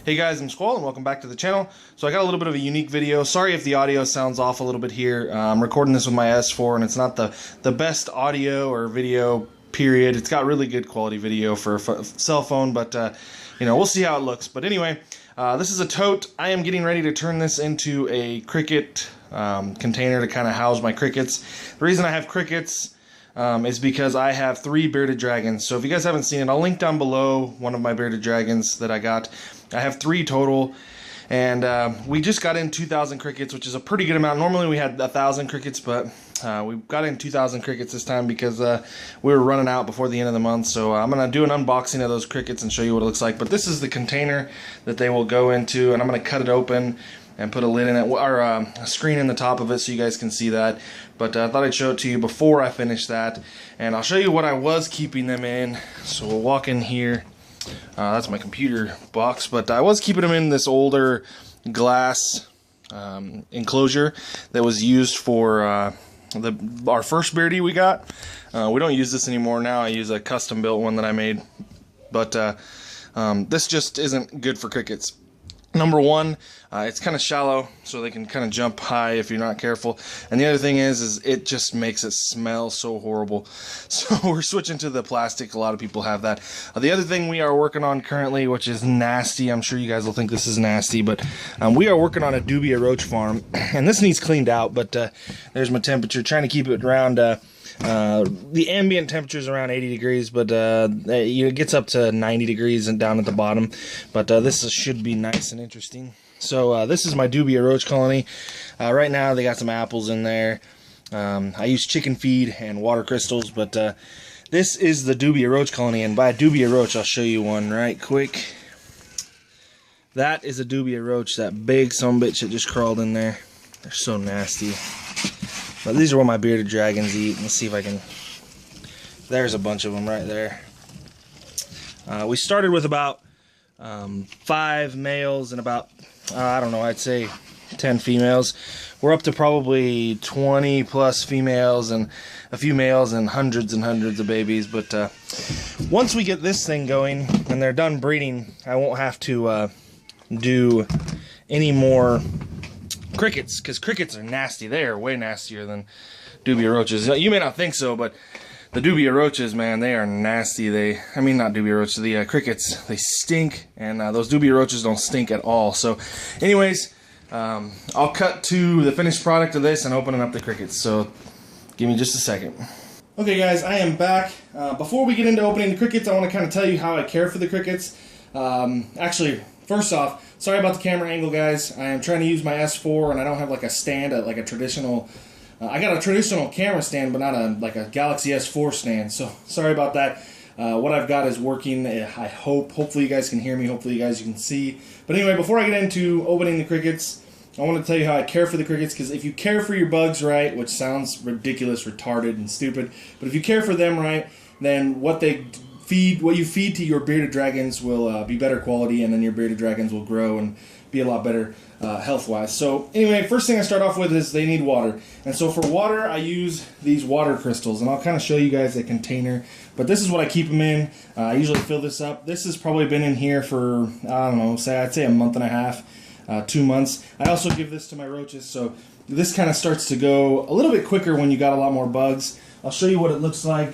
Hey guys, I'm Squall and welcome back to the channel. So I got a little bit of a unique video. Sorry if the audio sounds off a little bit here. I'm recording this with my S4 and it's not the best audio or video period. It's got really good quality video for a cell phone, but you know, we'll see how it looks. But anyway, this is a tote. I am getting ready to turn this into a cricket container to kind of house my crickets. The reason I have crickets is because I have 3 bearded dragons. So if you guys haven't seen it, I'll link down below one of my bearded dragons that I got. I have 3 total, and we just got in 2,000 crickets, which is a pretty good amount. Normally we had 1,000 crickets, but we got in 2,000 crickets this time because we were running out before the end of the month. So I'm going to do an unboxing of those crickets and show you what it looks like. But this is the container that they will go into, and I'm going to cut it open and put a lid in it, or a screen in the top of it so you guys can see that. But I thought I'd show it to you before I finish that. And I'll show you what I was keeping them in. So we'll walk in here. That's my computer box, but I was keeping them in this older glass enclosure that was used for our first beardy we got. We don't use this anymore now. I use a custom built one that I made. But this just isn't good for crickets. Number one, it's kind of shallow, so they can kind of jump high if you're not careful. And the other thing is it just makes it smell so horrible. So we're switching to the plastic. A lot of people have that. The other thing we are working on currently, which is nasty, I'm sure you guys will think this is nasty, but we are working on a Dubia Roach farm, and this needs cleaned out, but there's my temperature, trying to keep it around the ambient temperature is around 80 degrees, but it gets up to 90 degrees and down at the bottom. But this should be nice and interesting. So this is my Dubia Roach colony. Right now they got some apples in there. I use chicken feed and water crystals, but this is the Dubia Roach colony. And by Dubia Roach, I'll show you one right quick. That is a Dubia Roach, that big sumbitch that just crawled in there. They're so nasty. But these are what my bearded dragons eat. Let's see if I can... There's a bunch of them right there. We started with about 5 males and about, I don't know, I'd say 10 females. We're up to probably 20 plus females and a few males and hundreds of babies. But once we get this thing going and they're done breeding, I won't have to do any more crickets, because crickets are nasty. They are way nastier than Dubia Roaches. You may not think so, but the Dubia Roaches, man, they are nasty. I mean, not Dubia Roaches, the crickets, they stink, and those Dubia Roaches don't stink at all. So anyways, I'll cut to the finished product of this and opening up the crickets. So give me just a second. Okay guys, I am back. Before we get into opening the crickets, I want to kind of tell you how I care for the crickets. Actually, first off, sorry about the camera angle, guys. I am trying to use my S4, and I don't have like a stand, like a traditional. I got a traditional camera stand, but not like a Galaxy S4 stand. So sorry about that. What I've got is working. I hope. Hopefully you guys can hear me. Hopefully you guys can see. But anyway, before I get into opening the crickets, I want to tell you how I care for the crickets. Because if you care for your bugs right, which sounds ridiculous, retarded, and stupid, but if you care for them right, then what you feed to your bearded dragons will be better quality, and then your bearded dragons will grow and be a lot better health-wise. So anyway, first thing I start off with is they need water. And so for water, I use these water crystals, and I'll kind of show you guys a container. But this is what I keep them in. I usually fill this up. This has probably been in here for, I don't know, I'd say a month and a half, 2 months. I also give this to my roaches, so this kind of starts to go a little bit quicker when you got a lot more bugs. I'll show you what it looks like.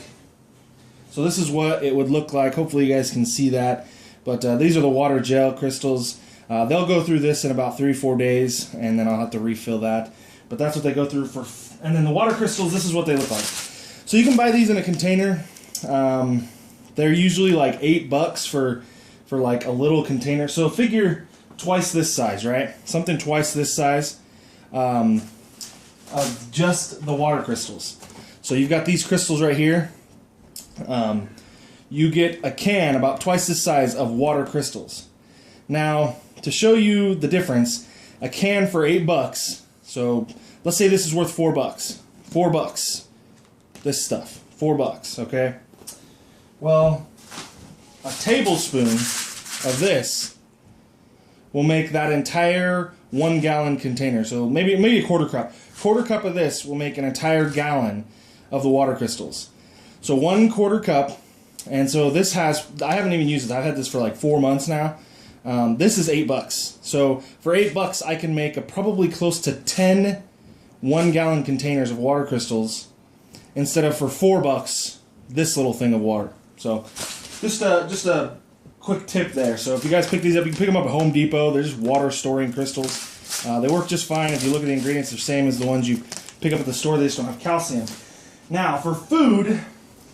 So this is what it would look like. Hopefully you guys can see that. But these are the water gel crystals. They'll go through this in about 3-4 days, and then I'll have to refill that. But that's what they go through for. And then the water crystals, this is what they look like. So you can buy these in a container. They're usually like $8 for like a little container. So figure twice this size, right? Something twice this size of just the water crystals. So you've got these crystals right here. You get a can about twice this size of water crystals. Now, to show you the difference, a can for $8, so let's say this is worth $4. $4. This stuff, $4, okay? Well, a tablespoon of this will make that entire 1 gallon container. So maybe a quarter cup. Quarter cup of this will make an entire gallon of the water crystals. So 1/4 cup, and so this has, I haven't even used it. I've had this for like 4 months now. This is $8. So for $8, I can make probably close to 10 1-gallon containers of water crystals instead of for $4 this little thing of water. So just a quick tip there. So if you guys pick these up, you can pick them up at Home Depot. They're just water storing crystals. They work just fine. If you look at the ingredients, they're the same as the ones you pick up at the store. They just don't have calcium. Now for food,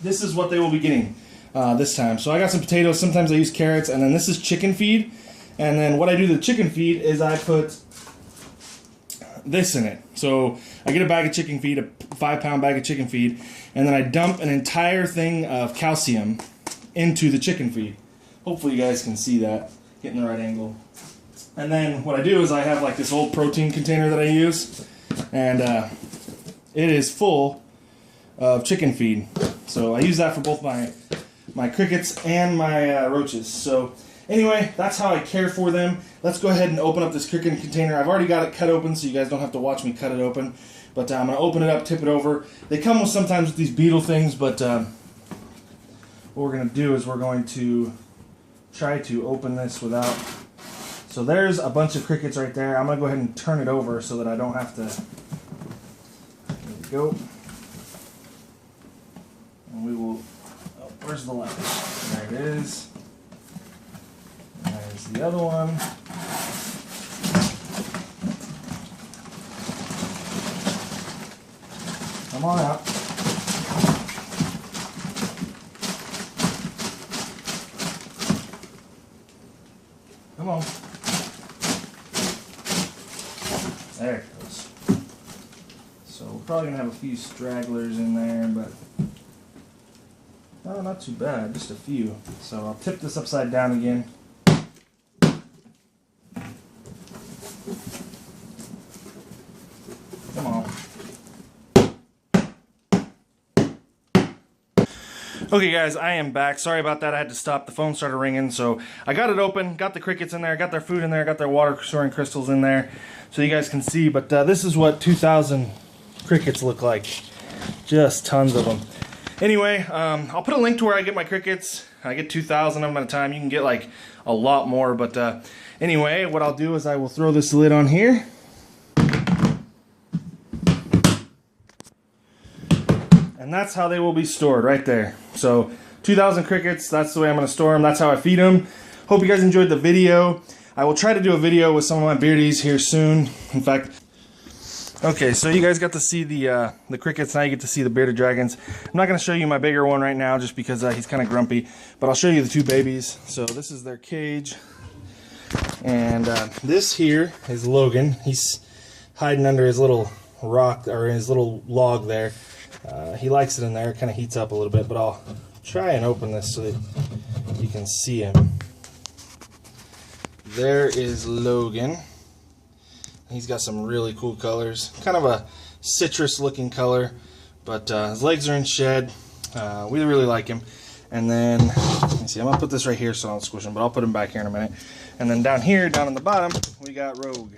this is what they will be getting this time. So I got some potatoes. Sometimes I use carrots, and then this is chicken feed. And then what I do to the chicken feed is I put this in it. So I get a bag of chicken feed, a 5-pound bag of chicken feed, and then I dump an entire thing of calcium into the chicken feed. Hopefully you guys can see that, get in the right angle. And then what I do is I have like this old protein container that I use, and it is full of chicken feed. So I use that for both my crickets and my roaches. So anyway, that's how I care for them. Let's go ahead and open up this cricket container. I've already got it cut open, so you guys don't have to watch me cut it open. But I'm going to open it up, tip it over. They come with sometimes with these beetle things, but what we're going to do is we're going to try to open this without... So there's a bunch of crickets right there. I'm going to go ahead and turn it over so that I don't have to... There we go. And we will... Oh, where's the last? There it is. There's the other one. Come on out. Come on. There it goes. So we're probably going to have a few stragglers in there, but no, not too bad, just a few. So I'll tip this upside down again. Come on. Okay guys, I am back. Sorry about that, I had to stop. The phone started ringing, so I got it open, got the crickets in there, got their food in there, got their water storing crystals in there, so you guys can see. But this is what 2,000 crickets look like. Just tons of them. Anyway, I'll put a link to where I get my crickets. I get 2,000 of them at a time. You can get like a lot more, but anyway, what I'll do is I will throw this lid on here. And that's how they will be stored right there. So 2,000 crickets, that's the way I'm going to store them. That's how I feed them. Hope you guys enjoyed the video. I will try to do a video with some of my beardies here soon. In fact, okay, so you guys got to see the crickets. Now you get to see the bearded dragons. I'm not going to show you my bigger one right now just because he's kind of grumpy. But I'll show you the two babies. So this is their cage. And this here is Logan. He's hiding under his little rock, or his little log there. He likes it in there. It kind of heats up a little bit, but I'll try and open this so that you can see him. There is Logan. He's got some really cool colors. Kind of a citrus looking color, but his legs are in shed. We really like him. And then, let me see, I'm going to put this right here so I don't squish him, but I'll put him back here in a minute. And then down here, down in the bottom, we got Rogue.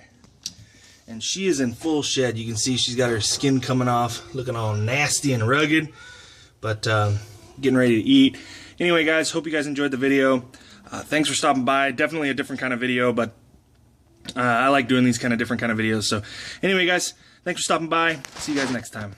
And she is in full shed. You can see she's got her skin coming off, looking all nasty and rugged, but getting ready to eat. Anyway, guys, hope you guys enjoyed the video. Thanks for stopping by. Definitely a different kind of video, but I like doing these kind of different kind of videos. So anyway, guys, thanks for stopping by. See you guys next time.